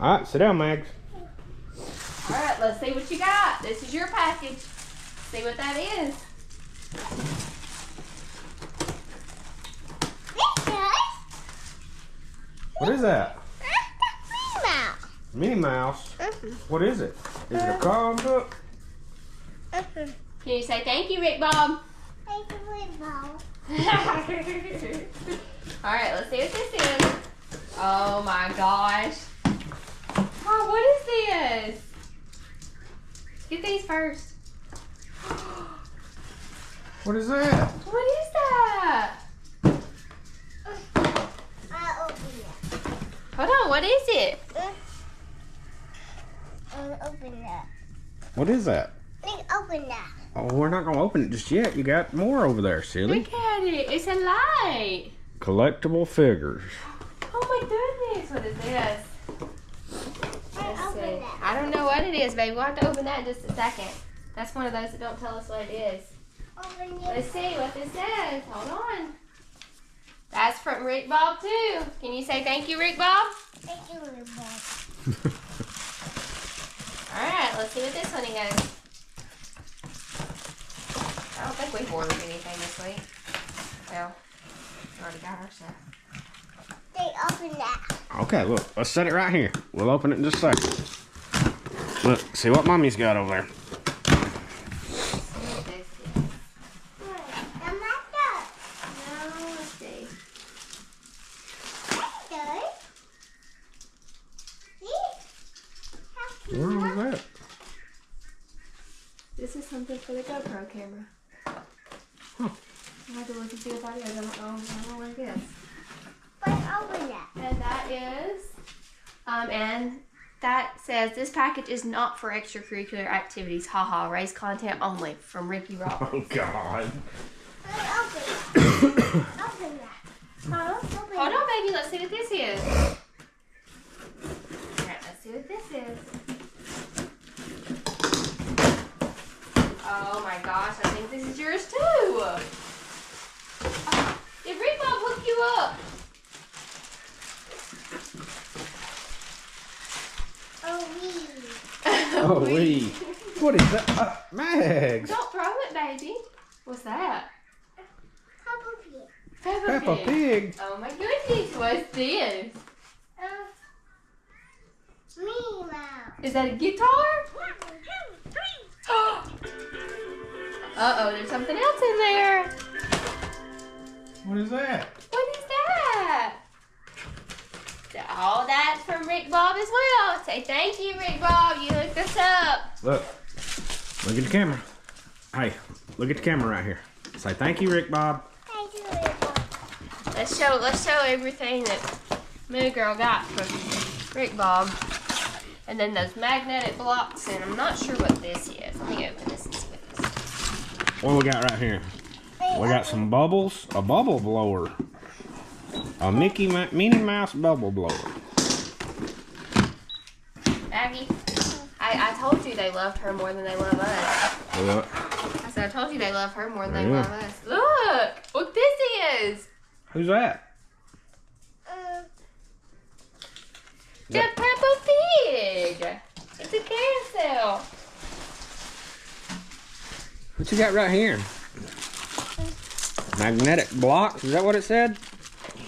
All right, sit down, Mags. All right, let's see what you got. This is your package. See what that is. What is that? Minnie Mouse. Minnie Mouse? What is it? Is it a coloring book? Can you say thank you, Rick Bob? Thank you, Rick Bob. All right, let's see what this is. Oh my gosh. Oh, what is this? Get these first. What is that? What is that? I'll open it. Hold on, what is it? I'll open it. What is that? Open that. Oh, we're not gonna open it just yet. You got more over there, silly. Look at it. It's a light. Collectible figures. Oh my goodness. What is this? Let's see. That. I don't know what it is, baby. We'll have to open that in just a second. That's one of those that don't tell us what it is. Open it. Let's see what this says. Hold on. That's from Rick Bob too. Can you say thank you, Rick Bob? Thank you, Rick Bob. Alright, let's see what this one is. I don't think we've ordered anything this week. Well, we already got our stuff. They open that. Okay, look, let's set it right here. We'll open it in just a second. Look, see what Mommy's got over there. Let's see what this is. The master. No, let's see. Where was that? This is something for the GoPro camera. Huh. I have to look and see what that is. I don't know what it is. But open that. And that is, and that says this package is not for extracurricular activities. Haha, raise content only from Ricky Roberts. Oh, God. Open that. Open that. Huh? Open Hold on, baby. Let's see what this is. Alright, let's see what this is. Oh my gosh, I think this is yours too. Oh, did Rick Bob hook you up? Oh, we. Oh, wee. What is that? Mags. Don't throw it, baby. What's that? Peppa Pig. Peppa Pig. Oh my goodness, what's this? Minnie Mouse. Is that a guitar? Uh-oh, there's something else in there. What is that? What is that? All that's from Rick Bob as well. Say thank you, Rick Bob. You hooked us up. Look at the camera. Hey, look at the camera right here. Say thank you, Rick Bob. Thank you, Rick Bob. Let's show everything that Moo Girl got from Rick Bob. And then those magnetic blocks, and I'm not sure what this is. Let me open this and see what this is. What we got right here? We got some bubbles, a bubble blower, a Minnie Mouse bubble blower. Maggie, I told you they loved her more than they love us. Look. I said I told you they love her more than they love us. Look what this is. Who's that? The Peppa Pig. It's a carousel. What you got right here? Magnetic blocks, is that what it said?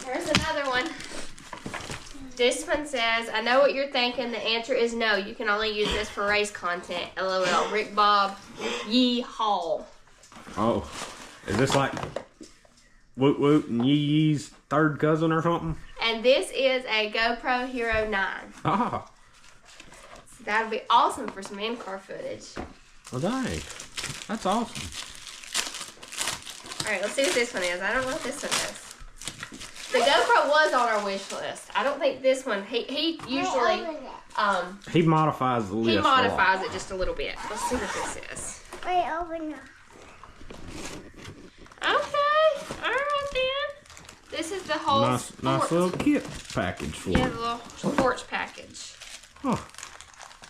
Here's another one. This one says, I know what you're thinking. The answer is no. You can only use this for race content. LOL. Rick Bob, Yee Haw. Oh, is this like Woot Woot and Yee Yee's third cousin or something? And this is a GoPro Hero 9. Ah, So that would be awesome for some in-car footage. well dang, that's awesome. All right, let's see what this one is. I don't know what this one is. The GoPro was on our wish list. I don't think this one, he usually, He modifies the list. he a lot. modifies it just a little bit. Let's see what this is. Wait, open it. Okay, all right then. This is the whole Nice little kit package for yeah, it. the little sports package. Huh.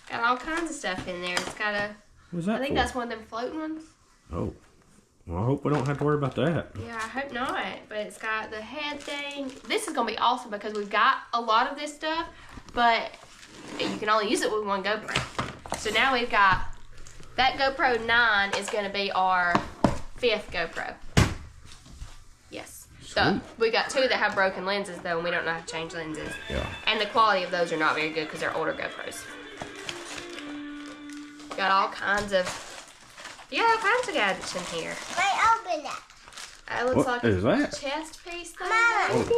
Got all kinds of stuff in there. It's got a, What's that I think for? that's one of them floating ones. Oh. Well, I hope we don't have to worry about that. Yeah, I hope not. But it's got the head thing. This is going to be awesome because we've got a lot of this stuff, but and you can only use it with one GoPro. So now we've got, that GoPro 9 is gonna be our 5th GoPro. Yes. So we got 2 that have broken lenses though, and we don't know how to change lenses. Yeah. And the quality of those are not very good because they're older GoPros. Got all kinds of, you got all kinds of gadgets in here. I open it. That looks What like is a that? chest piece thing, Mom. maybe.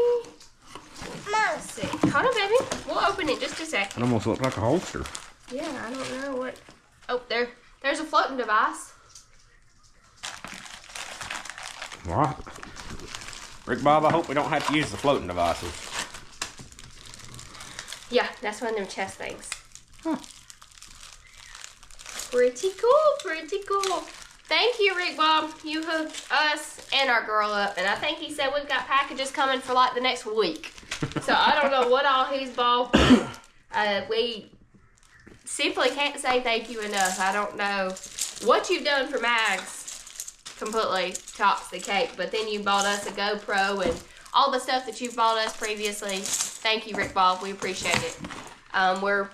Mom. Let's see. Hold on, baby. We'll open it in just a It second. almost looks like a holster. Yeah, I don't know what. Oh, there's a floating device. What? Rick Bob, I hope we don't have to use the floating devices. Yeah, that's one of them chest things. Huh. Pretty cool, pretty cool. Thank you, Rick Bob. You hooked us and our girl up, and I think he said we've got packages coming for like the next week. So I don't know what all he's bought. We simply can't say thank you enough. I don't know what you've done for Mags. Completely tops the cake. But then you bought us a GoPro and all the stuff that you've bought us previously. Thank you, Rick Bob. We appreciate it. We're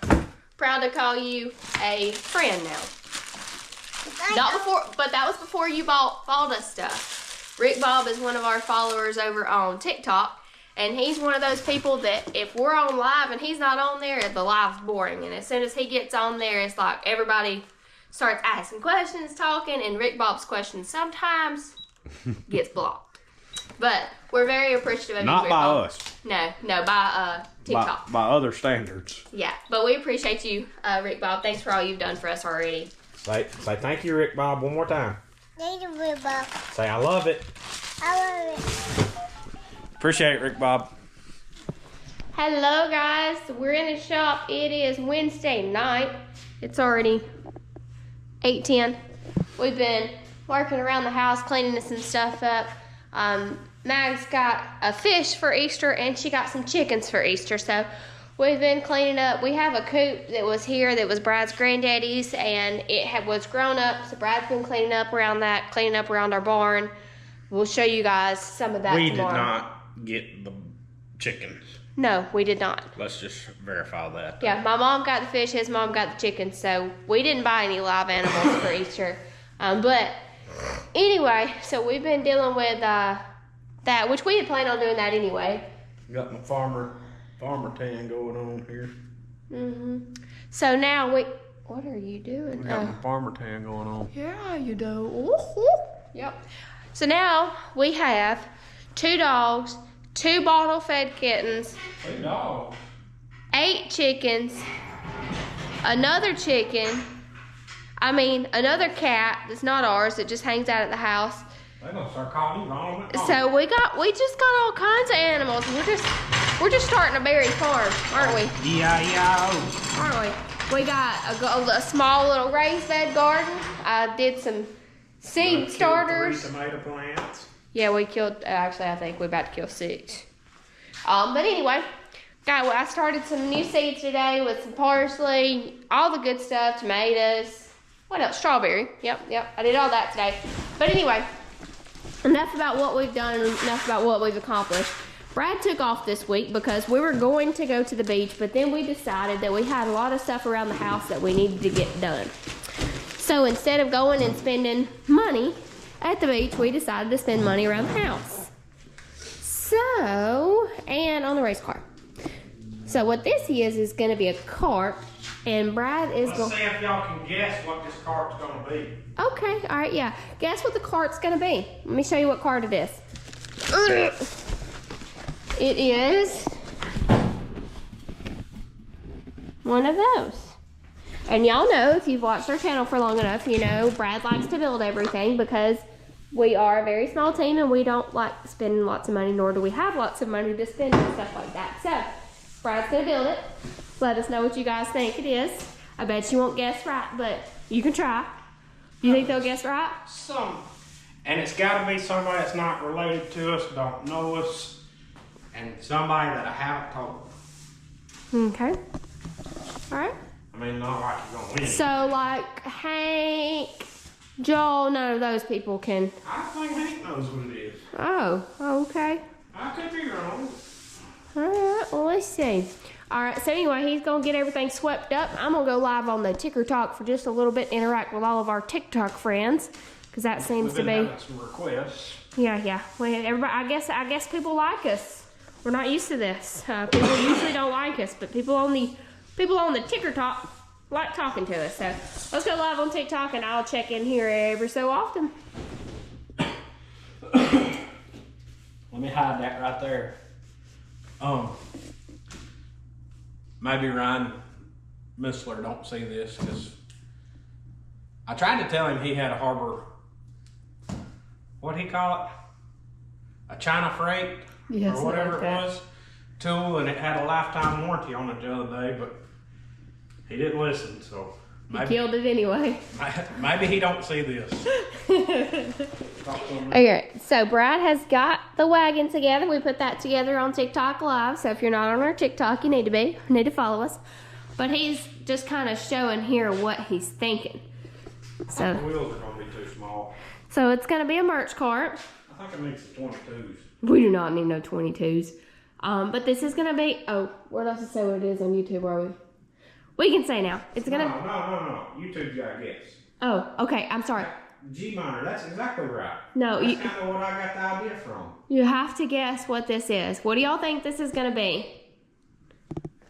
proud to call you a friend now. Not before, but that was before you bought us stuff. Rick Bob is one of our followers over on TikTok, and he's one of those people that if we're on live and he's not on there, the live's boring. And as soon as he gets on there, it's like everybody starts asking questions, talking, and Rick Bob's questions sometimes gets blocked. But we're very appreciative of you, Not Rick by Bob. us. No, by TikTok. By other standards. Yeah, but we appreciate you, Rick Bob. Thanks for all you've done for us already. Say thank you, Rick Bob, one more time. Thank you, Bob. Say I love it. I love it. Appreciate it, Rick Bob. Hello guys, we're in the shop. It is Wednesday night. It's already 8:10. We've been working around the house, cleaning some stuff up. Mag's got a fish for Easter and she got some chickens for Easter. So we've been cleaning up. We have a coop that was here that was Brad's granddaddy's, and it was grown up. So Brad's been cleaning up around that, cleaning up around our barn. We'll show you guys some of that tomorrow. We did not get the chickens. No, we did not. Let's just verify that. Yeah, my mom got the fish, his mom got the chicken, so we didn't buy any live animals for Easter. But anyway, so we've been dealing with that, which we had planned on doing that anyway. Got my farmer tan going on here. So now what are you doing? Got my farmer tan going on. Yeah, you do. Ooh. Yep. So now we have 2 dogs, 2 bottle-fed kittens, 2 dogs. 8 chickens, another cat that's not ours that just hangs out at the house. They're gonna start calling you Ronald. So we just got all kinds of animals. We're just starting a berry farm, aren't we? Yeah. Aren't we? We got a small little raised bed garden. I did some seed starters. 3 tomato plants. Yeah, we killed. Actually, I think we're about to kill 6. But anyway, I started some new seeds today with some parsley, all the good stuff, tomatoes. What else? Strawberry. Yep. I did all that today. But anyway, enough about what we've done and enough about what we've accomplished. Brad took off this week because we were going to go to the beach, but then we decided that we had a lot of stuff around the house that we needed to get done. So instead of going and spending money at the beach, we decided to spend money around the house. And on the race car. So what this is going to be a cart, and Brad is going. Let's see if y'all can guess what this cart's gonna be. Okay, all right, yeah. Guess what the cart's going to be. Let me show you what cart it is. It is one of those. And y'all know, if you've watched our channel for long enough, you know Brad likes to build everything because we are a very small team and we don't like spending lots of money, nor do we have lots of money to spend and stuff like that. So, Brad's gonna build it. Let us know what you guys think it is. I bet you won't guess right, but you can try. Do you think they'll guess right? Some. And it's gotta be somebody that's not related to us, don't know us, and somebody that I haven't told. Okay. All right. I mean, not like you're gonna win. So, like Hank, Joel, none of those people can. I think Hank knows what it is. Oh, okay. I could be wrong. All right, well, let's see. All right, so anyway, he's gonna get everything swept up. I'm gonna go live on the Ticker Talk for just a little bit, interact with all of our TikTok friends, because that seems to be having some requests. Yeah. Well, everybody, I guess people like us. We're not used to this. People usually don't like us, but people on the Ticker Talk like talking to us. So let's go live on TikTok, and I'll check in here every so often. Let me hide that right there. Maybe Ryan Missler don't see this because I tried to tell him he had a Harbor, what'd he call it? A China Freight or whatever it was, tool, and it had a lifetime warranty on it the other day, but he didn't listen, so maybe He killed it anyway. Maybe he don't see this. Okay, so Brad has got the wagon together. We put that together on TikTok Live. So if you're not on our TikTok, you need to follow us. But he's just kind of showing here what he's thinking. So The wheels are gonna be too small. So it's gonna be a merch cart. I think it makes the 22s. We do not need no 22s. But this is gonna be. Oh, we're not to say what it is on YouTube, are we? We can say now. It's gonna. No. YouTube's got guess. Oh, okay. I'm sorry. G minor, that's exactly right. No, that's kind of what I got the idea from. You have to guess what this is. What do y'all think this is gonna be?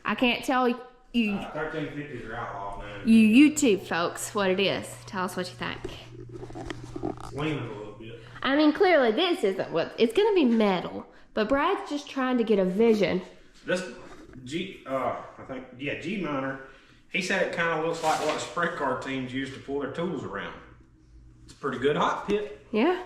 I can't tell you. 1350s are outlawed now. You YouTube folks, what it is. Tell us what you think. It's leaning a little bit. I mean, clearly this isn't what it's gonna be metal, but Brad's just trying to get a vision. This G minor. He said it kind of looks like what sprint car teams use to pull their tools around. It's a pretty good hot pit. Yeah.